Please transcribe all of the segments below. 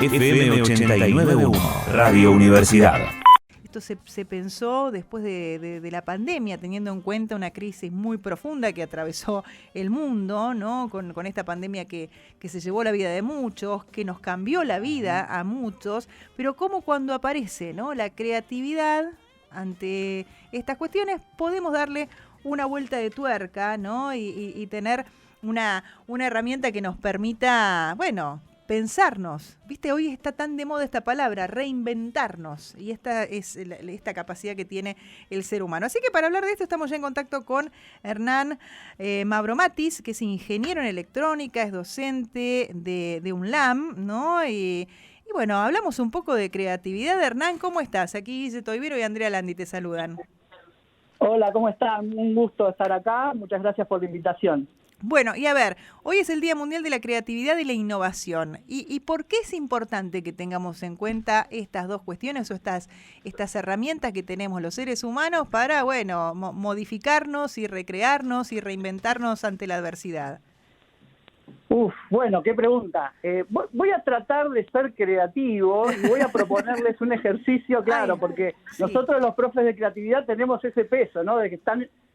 FM 89.1, Radio Universidad. Esto se pensó después de la pandemia, teniendo en cuenta una crisis muy profunda que atravesó el mundo, ¿no? Con esta pandemia que se llevó la vida de muchos, que nos cambió la vida a muchos, pero como cuando aparece, ¿no?, la creatividad ante estas cuestiones, podemos darle una vuelta de tuerca, ¿no? Y tener una herramienta que nos permita, bueno, pensarnos, ¿viste? Hoy está tan de moda esta palabra, reinventarnos, y esta es esta capacidad que tiene el ser humano. Así que para hablar de esto estamos ya en contacto con Hernán Mavromatis, que es ingeniero en electrónica, es docente de UNLAM, ¿no? Y bueno, hablamos un poco de creatividad. Hernán, ¿cómo estás? Aquí Guille Toivero y Andrea Landi te saludan. Hola, ¿cómo están? Un gusto estar acá, muchas gracias por la invitación. Bueno, y a ver, hoy es el Día Mundial de la Creatividad y la Innovación. ¿Y por qué es importante que tengamos en cuenta estas dos cuestiones o estas herramientas que tenemos los seres humanos para, bueno, modificarnos y recrearnos y reinventarnos ante la adversidad? Bueno, qué pregunta. Voy a tratar de ser creativo y voy a proponerles un ejercicio, claro, porque sí, nosotros los profes de creatividad tenemos ese peso, ¿no? De que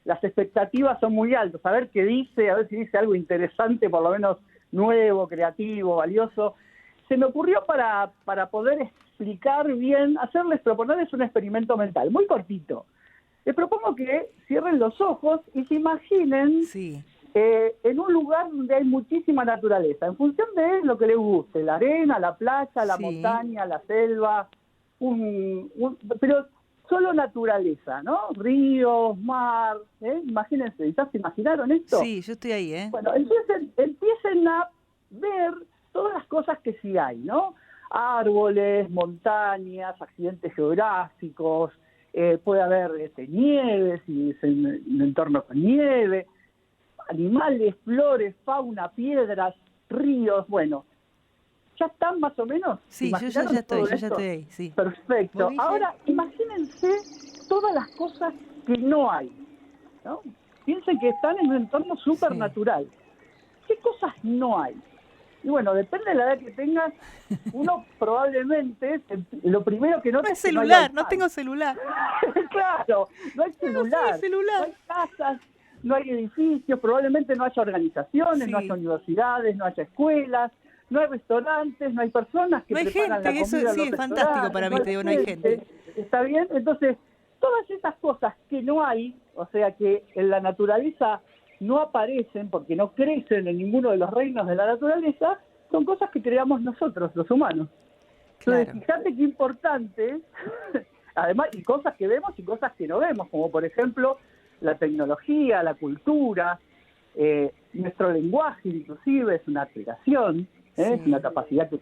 las expectativas son muy altas. A ver qué dice, a ver si dice algo interesante, por lo menos nuevo, creativo, valioso. Se me ocurrió para poder explicar bien, proponerles un experimento mental, muy cortito. Les propongo que cierren los ojos y se imaginen en un lugar donde hay muchísima naturaleza, en función de lo que les guste, la arena, la playa, la montaña, la selva, pero solo naturaleza, ¿no? Ríos, mar, imagínense, ¿ya se imaginaron esto? Sí, yo estoy ahí, ¿eh? Bueno, empiecen a ver todas las cosas que sí hay, ¿no? Árboles, montañas, accidentes geográficos, puede haber nieve, si es en un entorno con nieve, animales, flores, fauna, piedras, ríos, bueno. ¿Ya están más o menos? Sí, yo ya estoy ahí, sí. Perfecto. Ahora, imagínense todas las cosas que no hay, ¿no? Piensen que están en un entorno supernatural. ¿Qué cosas no hay? Y bueno, depende de la edad que tengas, uno probablemente, lo primero que nota es celular, no tengo celular. Claro, no hay celular, no hay casas, no hay edificios, probablemente no haya organizaciones, no haya universidades, no haya escuelas, no hay restaurantes, no hay personas que no hay preparan gente, la comida eso sí es fantástico para mí, te digo, no hay gente. ¿Está bien? Entonces, todas esas cosas que no hay, o sea que en la naturaleza no aparecen porque no crecen en ninguno de los reinos de la naturaleza, son cosas que creamos nosotros, los humanos. Entonces, fíjate qué importante, además, y cosas que vemos y cosas que no vemos, como por ejemplo la tecnología, la cultura, nuestro lenguaje inclusive es una creación, es una capacidad que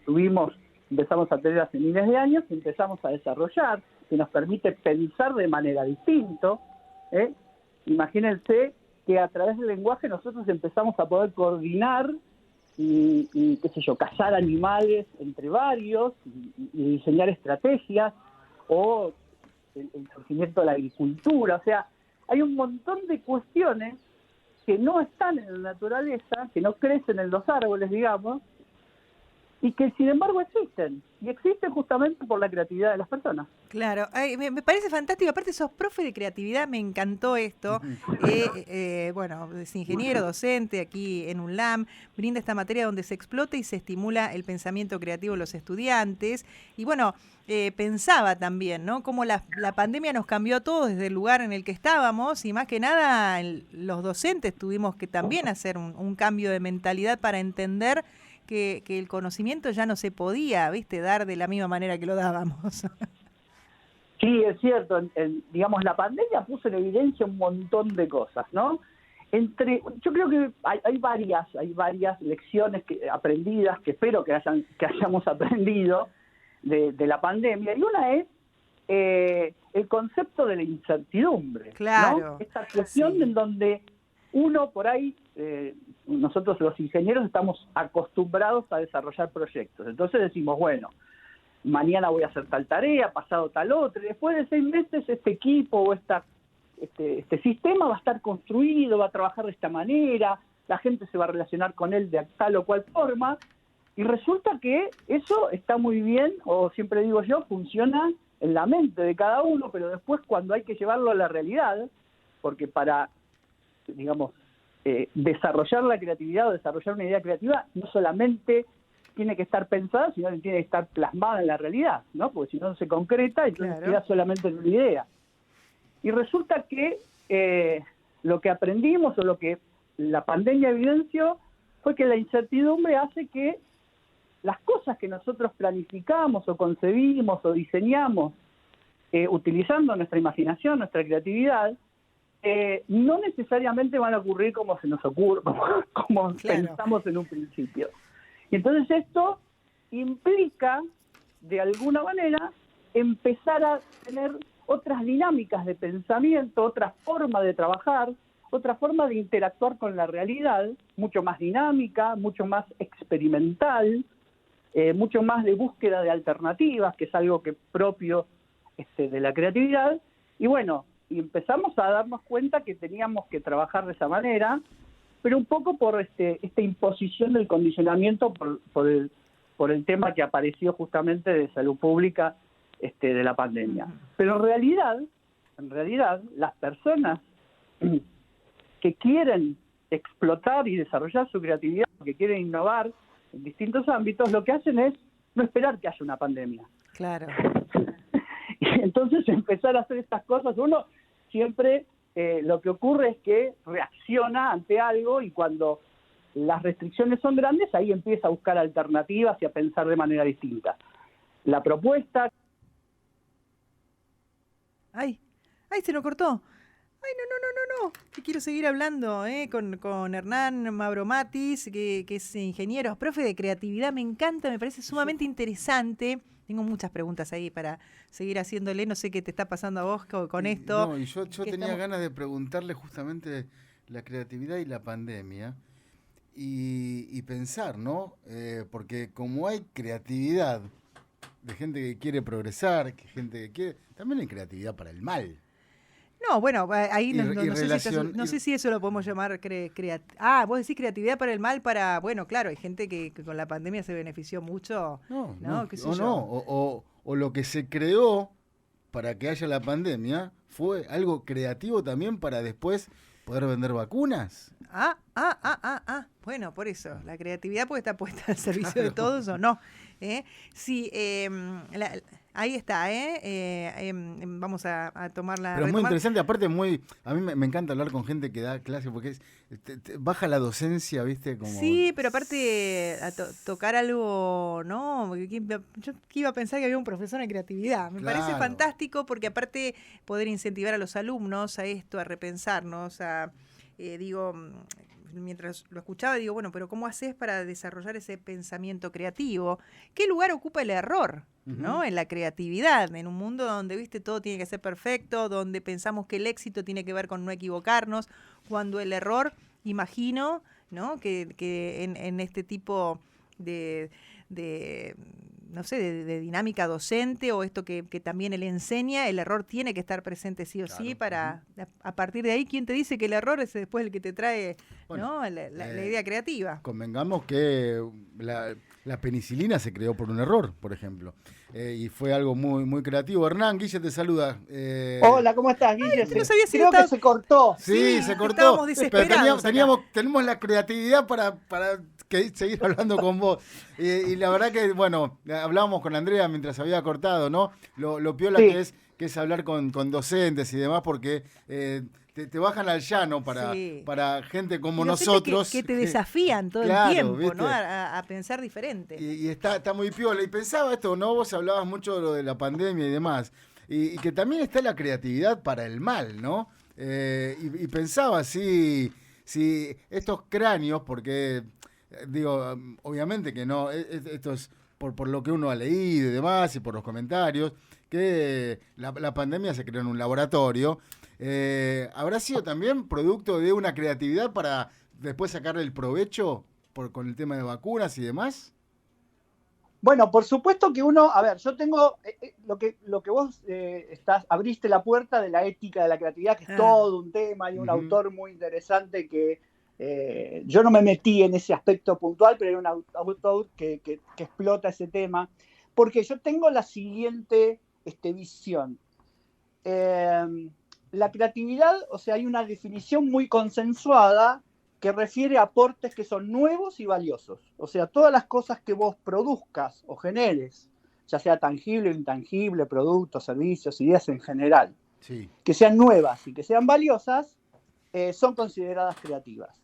empezamos a tener hace miles de años, y empezamos a desarrollar, que nos permite pensar de manera distinta. Imagínense que a través del lenguaje nosotros empezamos a poder coordinar y qué sé yo, cazar animales entre varios y diseñar estrategias, o el surgimiento de la agricultura. O sea, hay un montón de cuestiones que no están en la naturaleza, que no crecen en los árboles, digamos, y que sin embargo existen, y existen justamente por la creatividad de las personas. Claro, me parece fantástico, aparte sos profe de creatividad, me encantó esto. Bueno, es ingeniero, docente aquí en UNLAM, brinda esta materia donde se explota y se estimula el pensamiento creativo de los estudiantes. Y bueno, pensaba también, ¿no?, cómo la pandemia nos cambió a todos desde el lugar en el que estábamos, y más que nada los docentes tuvimos que también hacer un cambio de mentalidad para entender que el conocimiento ya no se podía, ¿viste?, dar de la misma manera que lo dábamos. Sí, es cierto. Digamos, la pandemia puso en evidencia un montón de cosas, ¿no? Yo creo que hay varias lecciones aprendidas, que espero que hayamos aprendido de la pandemia, y una es el concepto de la incertidumbre, claro, ¿no? Esta cuestión en donde uno por ahí, nosotros los ingenieros estamos acostumbrados a desarrollar proyectos, entonces decimos, bueno, mañana voy a hacer tal tarea, pasado tal otra, y después de 6 meses este equipo o este sistema va a estar construido, va a trabajar de esta manera, la gente se va a relacionar con él de tal o cual forma, Y resulta que eso está muy bien, o siempre digo yo, funciona en la mente de cada uno, pero después cuando hay que llevarlo a la realidad, porque para, digamos, desarrollar la creatividad o desarrollar una idea creativa, no solamente tiene que estar pensada, sino que tiene que estar plasmada en la realidad, ¿no? Porque si no se concreta, entonces queda solamente en una idea. Y resulta que lo que aprendimos o lo que la pandemia evidenció fue que la incertidumbre hace que las cosas que nosotros planificamos o concebimos o diseñamos utilizando nuestra imaginación, nuestra creatividad, no necesariamente van a ocurrir como se nos ocurre, como pensamos en un principio. Y entonces esto implica, de alguna manera, empezar a tener otras dinámicas de pensamiento, otra forma de trabajar, otra forma de interactuar con la realidad, mucho más dinámica, mucho más experimental, mucho más de búsqueda de alternativas, que es algo que propio de la creatividad. Y bueno, y empezamos a darnos cuenta que teníamos que trabajar de esa manera, pero un poco por esta imposición del condicionamiento por el tema que apareció justamente de salud pública de la pandemia. Pero en realidad, las personas que quieren explotar y desarrollar su creatividad, que quieren innovar en distintos ámbitos, lo que hacen es no esperar que haya una pandemia. Claro. Y entonces empezar a hacer estas cosas, uno siempre lo que ocurre es que reacciona ante algo y cuando las restricciones son grandes, ahí empieza a buscar alternativas y a pensar de manera distinta. La propuesta... ¡Ay! Se lo cortó! ¡Ay, no! Que quiero seguir hablando con Hernán Mavromatis, que es ingeniero, profe de creatividad. Me encanta, me parece sumamente interesante. Tengo muchas preguntas ahí para seguir haciéndole. No sé qué te está pasando a vos con esto. No, y yo tenía ganas de preguntarle justamente la creatividad y la pandemia y pensar, ¿no? Porque como hay creatividad de gente que quiere progresar, que gente que quiere... También hay creatividad para el mal. No, bueno, ahí no sé si eso lo podemos llamar vos decís creatividad para el mal, bueno, claro, hay gente que con la pandemia se benefició mucho, ¿no? ¿Qué sé yo? O lo que se creó para que haya la pandemia fue algo creativo también para después poder vender vacunas. Bueno, por eso, la creatividad puede estar puesta al servicio de todos o no. Sí, ahí está, vamos a tomarla. Pero es muy interesante, aparte a mí me encanta hablar con gente que da clase porque baja la docencia, ¿viste? Como... Sí, pero aparte tocar algo, ¿no? Yo iba a pensar que había un profesor en creatividad. Me parece fantástico porque aparte poder incentivar a los alumnos a esto, a repensarnos, mientras lo escuchaba, digo, bueno, pero ¿cómo haces para desarrollar ese pensamiento creativo? ¿Qué lugar ocupa el error, ¿no? En la creatividad, en un mundo donde, viste, todo tiene que ser perfecto, donde pensamos que el éxito tiene que ver con no equivocarnos, cuando el error, imagino, ¿no? Que en este tipo de no sé, de dinámica docente o esto que también él enseña, el error tiene que estar presente sí o sí para, a partir de ahí, ¿quién te dice que el error es después el que te trae la idea creativa? Convengamos que la penicilina se creó por un error, por ejemplo, y fue algo muy, muy creativo. Hernán, Guille te saluda. Hola, ¿cómo estás, Guille? No sabía si creo que se cortó. Sí, se cortó. Estábamos desesperados. Pero tenemos la creatividad para seguir hablando con vos. Y la verdad que, bueno, hablábamos con Andrea mientras había cortado, ¿no? Lo piola que es hablar con docentes y demás, porque te bajan al llano para gente como nosotros. Que te desafían todo el tiempo, ¿viste? ¿No? A pensar diferente. Y está muy piola. Y pensaba esto, ¿no? Vos hablabas mucho de lo de la pandemia y demás. Y que también está la creatividad para el mal, ¿no? Y pensaba si estos cráneos, porque... Digo, obviamente que no, esto es por lo que uno ha leído y demás, y por los comentarios, que la pandemia se creó en un laboratorio. ¿Habrá sido también producto de una creatividad para después sacarle el provecho con el tema de vacunas y demás? Bueno, por supuesto que uno, a ver, yo tengo lo que vos abriste la puerta de la ética de la creatividad, que es todo un tema, hay un autor muy interesante que yo no me metí en ese aspecto puntual, pero hay un autor que explota ese tema, porque yo tengo la siguiente visión. La creatividad, o sea, hay una definición muy consensuada que refiere a aportes que son nuevos y valiosos. O sea, todas las cosas que vos produzcas o generes, ya sea tangible o intangible, productos, servicios, ideas en general, sí, que sean nuevas y que sean valiosas, son consideradas creativas.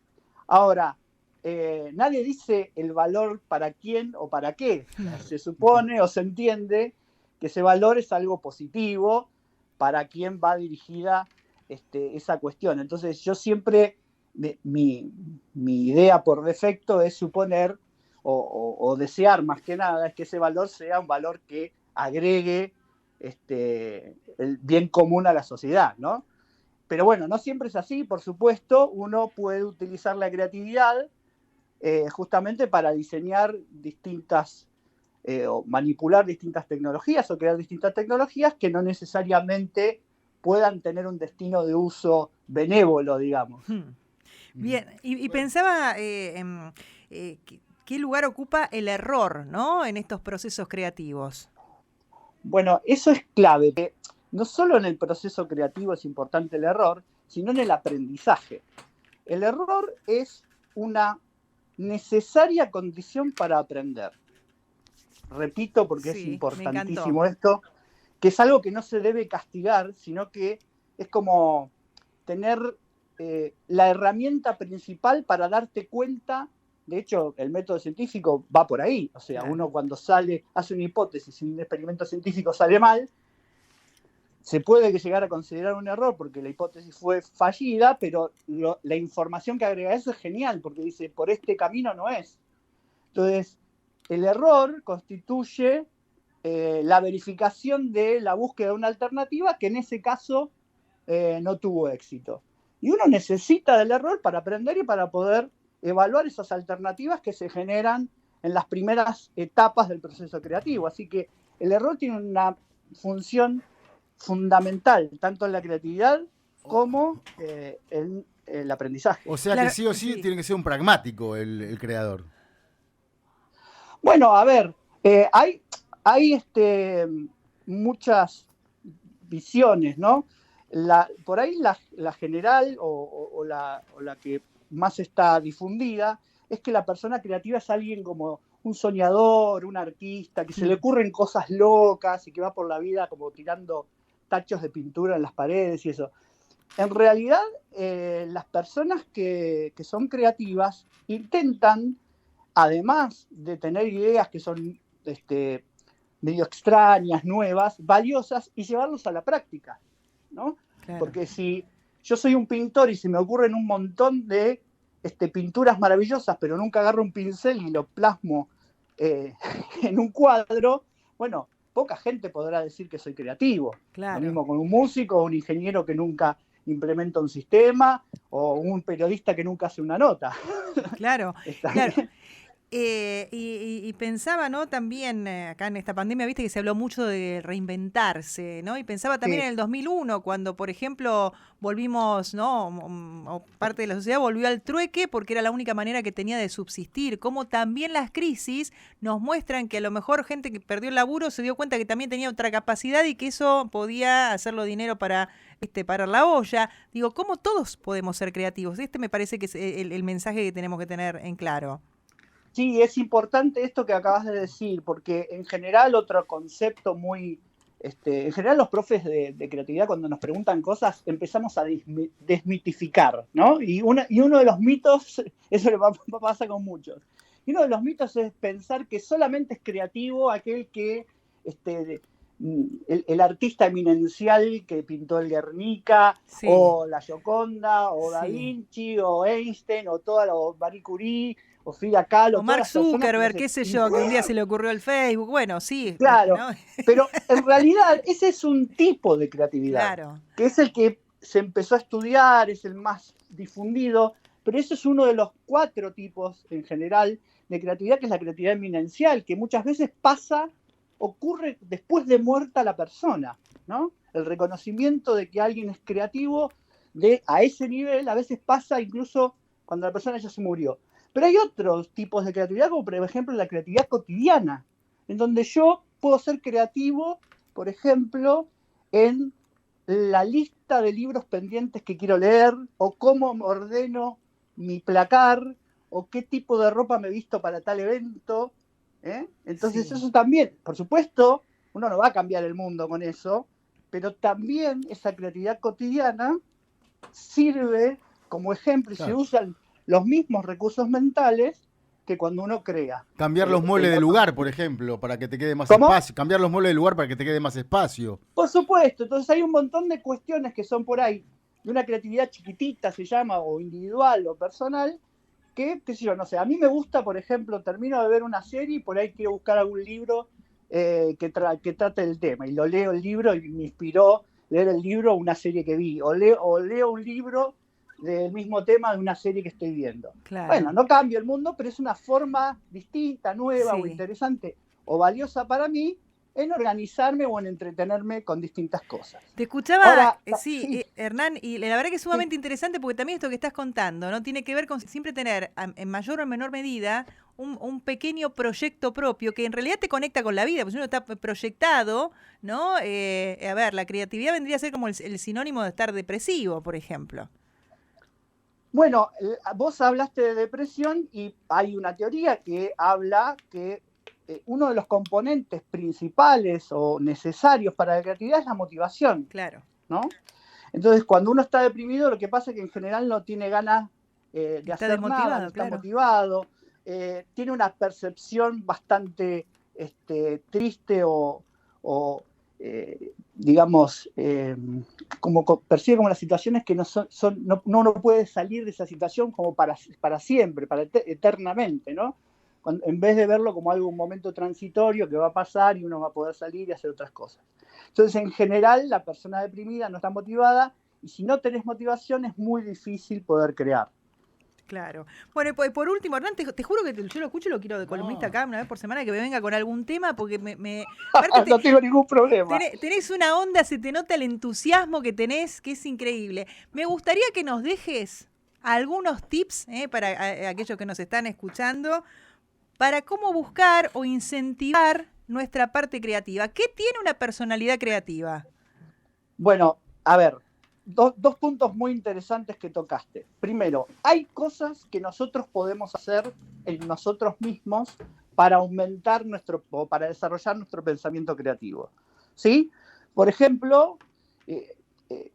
Ahora, nadie dice el valor para quién o para qué. Se supone o se entiende que ese valor es algo positivo para quien va dirigida esa cuestión. Entonces, yo siempre, mi idea por defecto es suponer o desear más que nada es que ese valor sea un valor que agregue el bien común a la sociedad, ¿no? Pero bueno, no siempre es así, por supuesto. Uno puede utilizar la creatividad justamente para diseñar distintas o manipular distintas tecnologías o crear distintas tecnologías que no necesariamente puedan tener un destino de uso benévolo, digamos. Bien, y pensaba qué lugar ocupa el error, ¿no?, en estos procesos creativos. Bueno, eso es clave. No solo en el proceso creativo es importante el error, sino en el aprendizaje. El error es una necesaria condición para aprender. Repito, porque sí, es importantísimo esto, que es algo que no se debe castigar, sino que es como tener la herramienta principal para darte cuenta. De hecho, el método científico va por ahí. O sea, uno cuando hace una hipótesis y un experimento científico sale mal, se puede llegar a considerar un error porque la hipótesis fue fallida, pero la información que agrega eso es genial, porque dice, por este camino no es. Entonces, el error constituye la verificación de la búsqueda de una alternativa que en ese caso no tuvo éxito. Y uno necesita del error para aprender y para poder evaluar esas alternativas que se generan en las primeras etapas del proceso creativo. Así que el error tiene una función fundamental, tanto en la creatividad como en el aprendizaje. O sea que sí o sí tiene que ser un pragmático el creador. Bueno, a ver, hay muchas visiones, ¿no? Por ahí la general o la que más está difundida es que la persona creativa es alguien como un soñador, un artista, que se le ocurren cosas locas y que va por la vida como tirando tachos de pintura en las paredes y eso. En realidad, las personas que son creativas intentan, además de tener ideas que son medio extrañas, nuevas, valiosas, y llevarlos a la práctica, ¿no? Claro. Porque si yo soy un pintor y se me ocurren un montón de pinturas maravillosas, pero nunca agarro un pincel y lo plasmo en un cuadro, bueno, poca gente podrá decir que soy creativo. Claro. Lo mismo con un músico o un ingeniero que nunca implementa un sistema o un periodista que nunca hace una nota. Claro, claro. Y pensaba, ¿no?, también acá en esta pandemia, viste que se habló mucho de reinventarse, ¿no? Y pensaba también en el 2001, cuando, por ejemplo, volvimos, ¿no?, o parte de la sociedad volvió al trueque porque era la única manera que tenía de subsistir. Como también las crisis nos muestran que a lo mejor gente que perdió el laburo se dio cuenta que también tenía otra capacidad y que eso podía hacerlo dinero para parar la olla. Digo, ¿cómo todos podemos ser creativos? Me parece que es el mensaje que tenemos que tener en claro. Sí, es importante esto que acabas de decir, porque en general otro concepto muy... en general los profes de creatividad cuando nos preguntan cosas empezamos a desmitificar, ¿no? Y uno de los mitos, eso le pasa con muchos, y uno de los mitos es pensar que solamente es creativo aquel que... el artista eminencial que pintó el Guernica, sí, o la Gioconda, o Da Vinci, o Einstein, o Marie Curie, o Frida Kahlo. O Mark Zuckerberg, qué sé yo, que un día se le ocurrió el Facebook. Bueno, sí. Claro, ¿no? Pero en realidad ese es un tipo de creatividad, claro, que es el que se empezó a estudiar, es el más difundido, pero eso es uno de los 4 tipos en general de creatividad, que es la creatividad eminencial, que muchas veces ocurre después de muerta la persona, ¿no? El reconocimiento de que alguien es creativo a ese nivel a veces pasa incluso cuando la persona ya se murió. Pero hay otros tipos de creatividad, como por ejemplo la creatividad cotidiana, en donde yo puedo ser creativo, por ejemplo, en la lista de libros pendientes que quiero leer, o cómo ordeno mi placar, o qué tipo de ropa me he visto para tal evento. Entonces Sí. eso también, por supuesto, uno no va a cambiar el mundo con eso, pero también esa creatividad cotidiana sirve como ejemplo y se Claro. usan los mismos recursos mentales que cuando uno crea. Cambiar los muebles en de otro- lugar, por ejemplo, para que te quede más ¿Cómo? espacio. Cambiar los muebles de lugar para que te quede más espacio. Por supuesto, entonces hay un montón de cuestiones que son por ahí, de una creatividad chiquitita se llama, o individual o personal, que, qué sé yo, no sé, a mí me gusta, por ejemplo, termino de ver una serie y por ahí quiero buscar algún libro que trate el tema, y lo leo el libro y me inspiró leer el libro o una serie que vi, o leo un libro del mismo tema de una serie que estoy viendo. Claro. Bueno, no cambio el mundo, pero es una forma distinta, nueva o Sí. interesante o valiosa para mí en organizarme o en entretenerme con distintas cosas. Te escuchaba, Ahora, sí, Hernán, y la verdad que es sumamente interesante porque también esto que estás contando, ¿no? Tiene que ver con siempre tener, en mayor o menor medida, un pequeño proyecto propio que en realidad te conecta con la vida, porque si uno está proyectado, ¿no? A ver, la creatividad vendría a ser como el sinónimo de estar depresivo, por ejemplo. Bueno, vos hablaste de depresión y hay una teoría que habla que uno de los componentes principales o necesarios para la creatividad es la motivación, Claro. ¿no? Entonces, cuando uno está deprimido, lo que pasa es que en general no tiene ganas de Está hacer desmotivado, nada, no está claro. motivado, tiene una percepción bastante triste o digamos, percibe como las situaciones que no uno puede salir de esa situación como para siempre, para eternamente, ¿no? En vez de verlo como un momento transitorio que va a pasar y uno va a poder salir y hacer otras cosas. Entonces, en general, la persona deprimida no está motivada y si no tenés motivación es muy difícil poder crear. Claro. Bueno, y por último, Hernán, te juro que yo lo escucho y lo quiero de columnista acá una vez por semana que me venga con algún tema porque aparte no tengo ningún problema. Tenés una onda, se te nota el entusiasmo que tenés, que es increíble. Me gustaría que nos dejes algunos tips para aquellos que nos están escuchando para cómo buscar o incentivar nuestra parte creativa. ¿Qué tiene una personalidad creativa? Bueno, a ver, dos puntos muy interesantes que tocaste. Primero, hay cosas que nosotros podemos hacer en nosotros mismos para aumentar o para desarrollar nuestro pensamiento creativo. ¿Sí? Por ejemplo,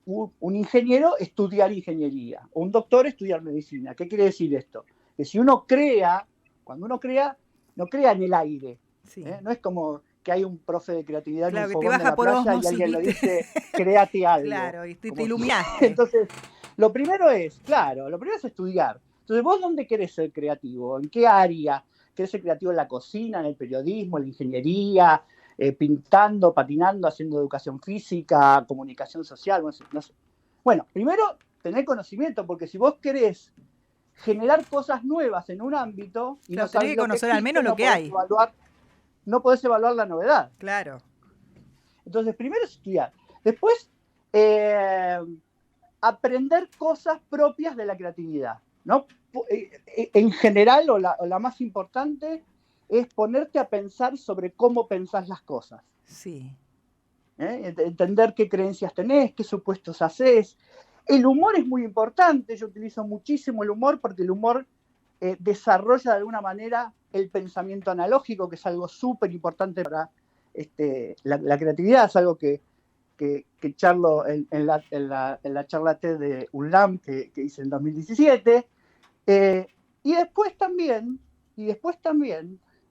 un ingeniero estudiar ingeniería, o un doctor estudiar medicina. ¿Qué quiere decir esto? Que si uno crea, cuando uno crea, no crea en el aire. Sí. No es como que hay un profe de creatividad claro, en un que te fogón de baja la por playa osmosis, y alguien ¿viste? le dice, créate algo. Claro, y te Como iluminaste. Entonces, lo primero es estudiar. Entonces, ¿vos dónde querés ser creativo? ¿En qué área? ¿Querés ser creativo en la cocina, en el periodismo, en la ingeniería, pintando, patinando, haciendo educación física, comunicación social? No sé. Bueno, primero, tener conocimiento, porque si vos querés generar cosas nuevas en un ámbito y claro, no sabés tenés que conocer al menos lo que hay. No podés evaluar la novedad. Claro. Entonces, primero es estudiar. Después, aprender cosas propias de la creatividad, ¿no? En general, o la más importante, es ponerte a pensar sobre cómo pensás las cosas. Sí. Entender qué creencias tenés, qué supuestos hacés. El humor es muy importante. Yo utilizo muchísimo el humor porque el humor desarrolla de alguna manera el pensamiento analógico, que es algo súper importante para la creatividad. Es algo que charlo en la charla TED de UNLAM que hice en 2017. Y después también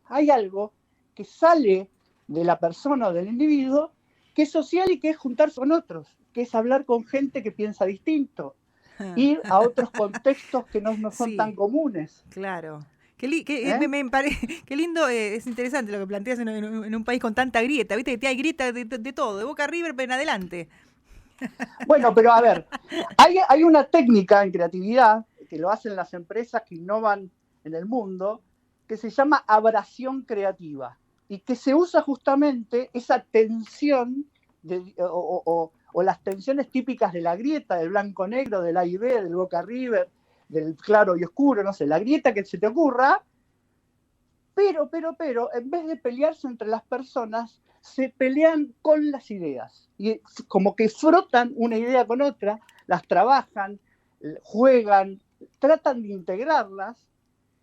hay algo que sale de la persona o del individuo que es social y que es juntarse con otros, que es hablar con gente que piensa distinto, ir a otros contextos que no son sí, tan comunes. Claro. Qué lindo, es interesante lo que planteas en un país con tanta grieta, viste que hay grieta de todo, de Boca River en adelante. Bueno, pero a ver, hay una técnica en creatividad que lo hacen las empresas que innovan en el mundo, que se llama abrasión creativa, y que se usa justamente esa tensión o las tensiones típicas de la grieta, del blanco-negro, del A y B, del Boca River, del claro y oscuro, no sé, la grieta que se te ocurra, pero, en vez de pelearse entre las personas, se pelean con las ideas. Y como que frotan una idea con otra, las trabajan, juegan, tratan de integrarlas,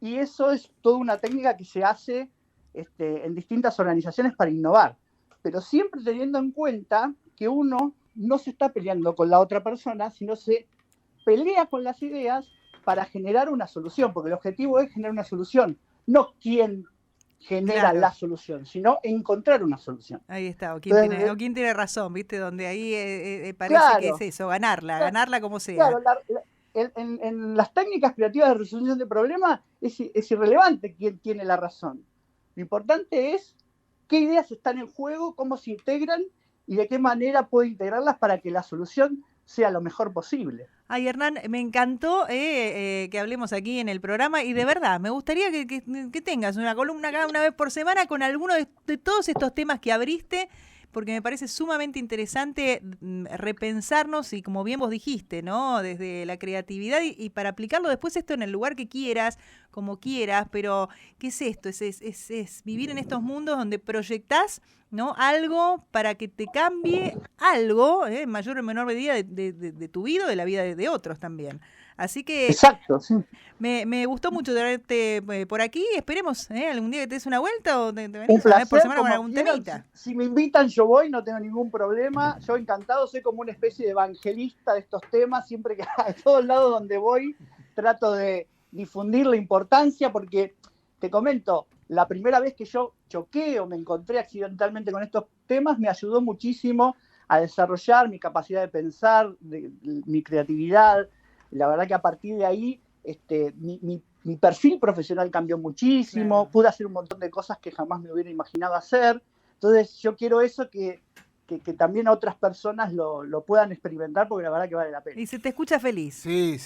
y eso es toda una técnica que se hace en distintas organizaciones para innovar. Pero siempre teniendo en cuenta que uno no se está peleando con la otra persona, sino se pelea con las ideas para generar una solución, porque el objetivo es generar una solución, no quién genera la solución, sino encontrar una solución. Ahí está, o quién tiene razón, ¿viste? Donde ahí parece que es eso, ganarla como sea. Claro, en las técnicas creativas de resolución de problemas es irrelevante quién tiene la razón. Lo importante es qué ideas están en juego, cómo se integran y de qué manera puedo integrarlas para que la solución sea lo mejor posible. Ay, Hernán, me encantó que hablemos aquí en el programa y de verdad, me gustaría que tengas una columna acá una vez por semana con alguno de todos estos temas que abriste, porque me parece sumamente interesante repensarnos y como bien vos dijiste, ¿no? Desde la creatividad y para aplicarlo después esto en el lugar que quieras, como quieras, pero ¿qué es esto? Es vivir en estos mundos donde proyectás, ¿no? Algo para que te cambie algo, en mayor o menor medida, de tu vida o de la vida de otros también. Así que exacto, sí. Me gustó mucho tenerte por aquí. Esperemos algún día que te des una vuelta o te venís un placer, una vez por semana con algún temita. Si me invitan yo voy, no tengo ningún problema. Yo encantado, soy como una especie de evangelista de estos temas. Siempre que a todos lados donde voy trato de difundir la importancia, porque te comento, la primera vez que yo choqué o me encontré accidentalmente con estos temas me ayudó muchísimo a desarrollar mi capacidad de pensar, mi creatividad. La verdad que a partir de ahí mi perfil profesional cambió muchísimo, claro. Pude hacer un montón de cosas que jamás me hubiera imaginado hacer. Entonces yo quiero eso que también otras personas lo puedan experimentar, porque la verdad que vale la pena. Y se te escucha feliz. Sí,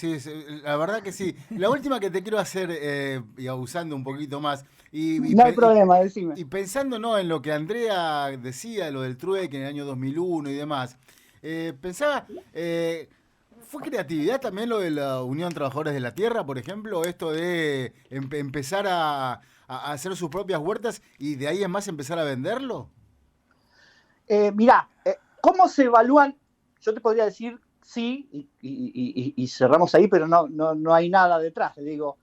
la verdad que sí. La última que te quiero hacer, y abusando un poquito más. No hay problema, decime. Y pensando, ¿no?, en lo que Andrea decía, lo del trueque en el año 2001 y demás, pensaba... ¿Fue creatividad también lo de la Unión Trabajadores de la Tierra, por ejemplo? Esto de empezar a hacer sus propias huertas y de ahí en más empezar a venderlo. Mirá, ¿cómo se evalúan? Yo te podría decir sí, y cerramos ahí, pero no hay nada detrás. Le digo,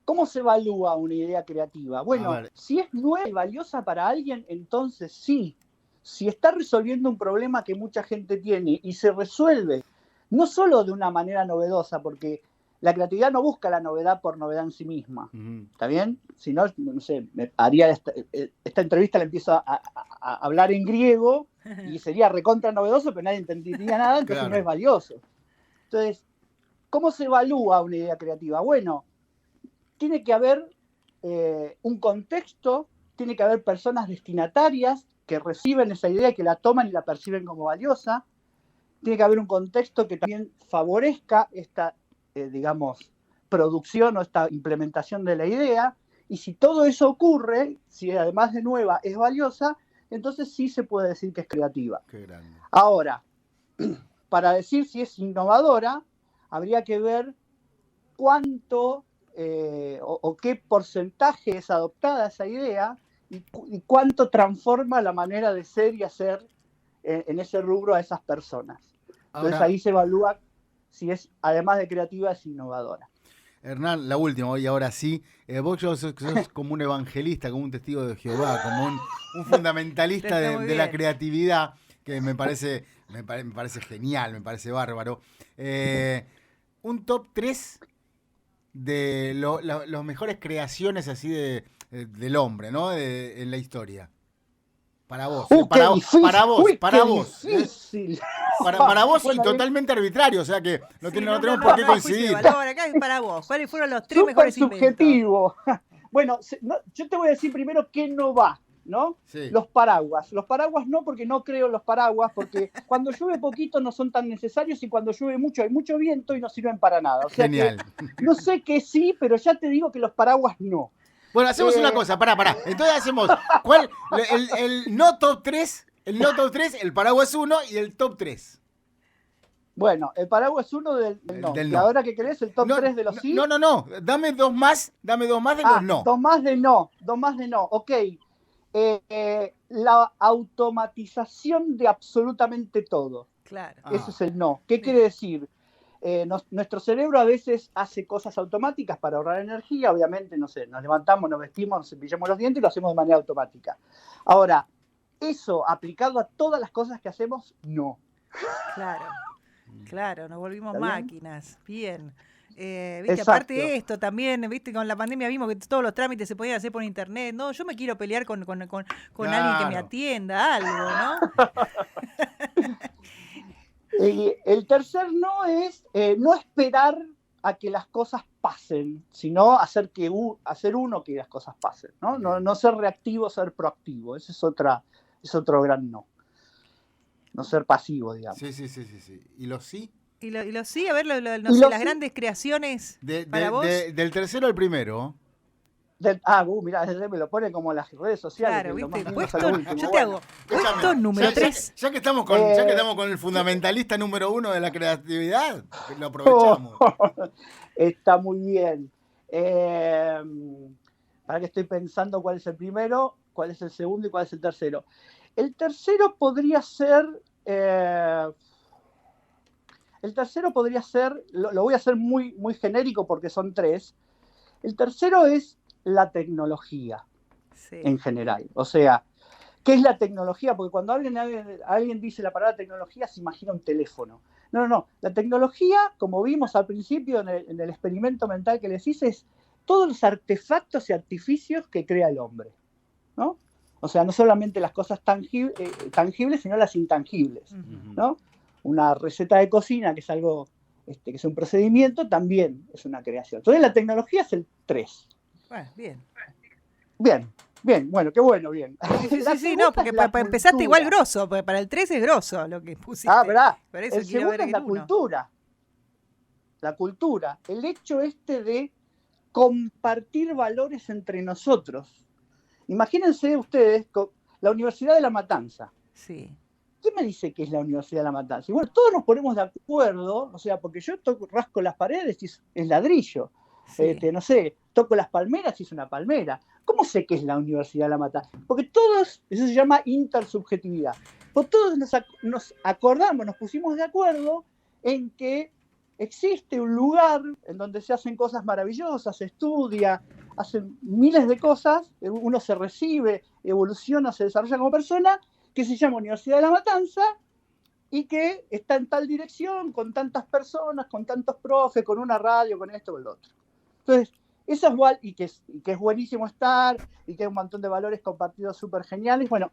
¿cómo se evalúa una idea creativa? Bueno, si es nueva y valiosa para alguien, entonces sí. Si está resolviendo un problema que mucha gente tiene y se resuelve, no solo de una manera novedosa, porque la creatividad no busca la novedad por novedad en sí misma, ¿está bien? Si no, no sé, haría esta entrevista, le empiezo a hablar en griego y sería recontra novedoso, pero nadie entendería nada, entonces claro. No es valioso. Entonces, ¿cómo se evalúa una idea creativa? Bueno, tiene que haber un contexto, tiene que haber personas destinatarias que reciben esa idea, que la toman y la perciben como valiosa. Tiene que haber un contexto que también favorezca esta, digamos, producción o esta implementación de la idea. Y si todo eso ocurre, si además de nueva es valiosa, entonces sí se puede decir que es creativa. Qué grande. Ahora, para decir si es innovadora, habría que ver cuánto o qué porcentaje es adoptada esa idea y cuánto transforma la manera de ser y hacer en ese rubro a esas personas. Entonces ahora, ahí se evalúa si es, además de creativa, es innovadora. Hernán, la última, y ahora sí, vos sos como un evangelista, como un testigo de Jehová, como un fundamentalista de la creatividad, que me parece genial, me parece bárbaro. Un top 3 de las mejores creaciones así del hombre, ¿no? En la historia. Para vos, para vos. Difícil. Para vos bueno, y totalmente arbitrario, o sea que no tenemos por qué coincidir. Para vos, ¿cuáles fueron los 3 mejores inventos? Subjetivo. Bueno, yo te voy a decir primero qué no va, ¿no? Sí. Los paraguas. Los paraguas no, porque no creo en los paraguas, porque cuando llueve poquito no son tan necesarios y cuando llueve mucho hay mucho viento y no sirven para nada. O sea genial. Que, no sé que sí, pero ya te digo que los paraguas no. Bueno, hacemos una cosa, pará. Entonces hacemos, ¿cuál? El no top 3, el paraguas 1 y el top 3. Bueno, el paraguas es uno del no. Del Y no. ahora que querés, el top 3 de los sí. No. Dame dos más de los no. Dos más de no. Ok. La automatización de absolutamente todo. Claro. Ese es el no. ¿Qué quiere decir? Nuestro cerebro a veces hace cosas automáticas para ahorrar energía, obviamente, no sé, nos levantamos, nos vestimos, nos cepillamos los dientes y lo hacemos de manera automática. Ahora, eso aplicado a todas las cosas que hacemos, no. Claro, nos volvimos máquinas. Bien. Viste, Exacto. aparte de esto también, viste, con la pandemia vimos que todos los trámites se podían hacer por internet. No, yo me quiero pelear con alguien que me atienda, algo, ¿no? El tercer no es no esperar a que las cosas pasen, sino hacer uno que las cosas pasen, ¿no? No ser reactivo, ser proactivo. Ese es otro gran no. No ser pasivo, digamos. Sí. ¿Y los sí? Y los sí, a ver, no sé, las grandes creaciones para vos. Del tercero al primero. Mirá, me lo pone como las redes sociales. Claro, viste, yo te hago puesto número 3. Ya que estamos con el fundamentalista número 1 de la creatividad, lo aprovechamos. Está muy bien. Para que estoy pensando cuál es el primero, cuál es el segundo y cuál es el tercero. El tercero podría ser... lo voy a hacer muy, muy genérico porque son 3. El tercero es la tecnología, en general. O sea, ¿qué es la tecnología? Porque cuando alguien dice la palabra tecnología, se imagina un teléfono. No. La tecnología, como vimos al principio en el experimento mental que les hice, es todos los artefactos y artificios que crea el hombre, ¿no? O sea, no solamente las cosas tangibles, sino las intangibles, ¿no? Una receta de cocina, que es algo, que es un procedimiento, también es una creación. Entonces la tecnología es el 3. Bueno, Bien, bueno, qué bueno, bien. Sí, no, porque empezaste igual grosso, porque para el 3 es grosso lo que pusiste. ¿Verdad? Por eso el segundo es la cultura. La cultura, el hecho de compartir valores entre nosotros. Imagínense ustedes la Universidad de La Matanza. Sí. ¿Qué me dice que es la Universidad de La Matanza? Y bueno, todos nos ponemos de acuerdo, o sea, porque yo rasco las paredes y es ladrillo. Sí. No sé, toco las palmeras y es una palmera. ¿Cómo sé que es la Universidad de La Matanza? Porque todos, eso se llama intersubjetividad. Porque todos nos acordamos, nos pusimos de acuerdo en que existe un lugar en donde se hacen cosas maravillosas, se estudia, hacen miles de cosas, uno se recibe, evoluciona, se desarrolla como persona, que se llama Universidad de La Matanza y que está en tal dirección, con tantas personas, con tantos profes, con una radio, con esto, con lo otro. Entonces, eso es igual, y que es buenísimo estar, y que hay un montón de valores compartidos súper geniales. Bueno,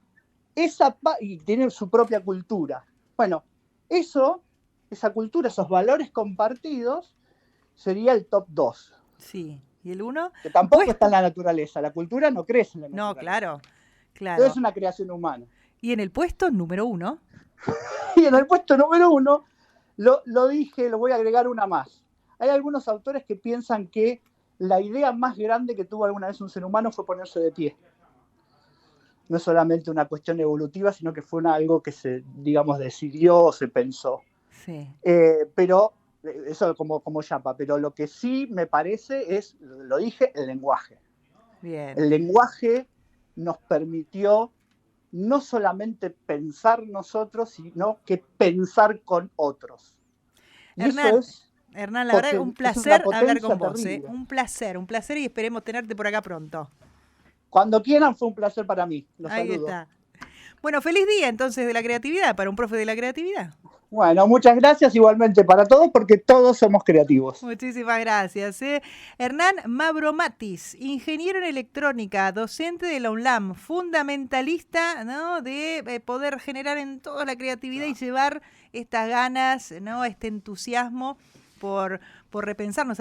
y tiene su propia cultura. Bueno, esa cultura, esos valores compartidos, sería el top 2. Sí. ¿Y el 1? Que tampoco está en la naturaleza. La cultura no crece en la naturaleza. No, claro. Entonces es una creación humana. ¿Y en el puesto número 1? Y en el puesto número 1, lo dije, lo voy a agregar una más. Hay algunos autores que piensan que la idea más grande que tuvo alguna vez un ser humano fue ponerse de pie. No es solamente una cuestión evolutiva, sino que fue algo que se, digamos, decidió o se pensó. Sí. Pero, eso como chapa, pero lo que sí me parece es, lo dije, el lenguaje. Bien. El lenguaje nos permitió no solamente pensar nosotros, sino que pensar con otros. Hernán, la verdad, un placer hablar con vos. Un placer y esperemos tenerte por acá pronto. Cuando quieran, fue un placer para mí. Los Ahí saludo. está. Bueno, feliz día entonces de la creatividad, para un profe de la creatividad. Bueno, muchas gracias igualmente para todos, porque todos somos creativos. Muchísimas gracias. Hernán Mavromatis, ingeniero en electrónica, docente de la UNLAM, fundamentalista, ¿no?, de poder generar en toda la creatividad y llevar estas ganas, ¿no?, este entusiasmo por repensarnos.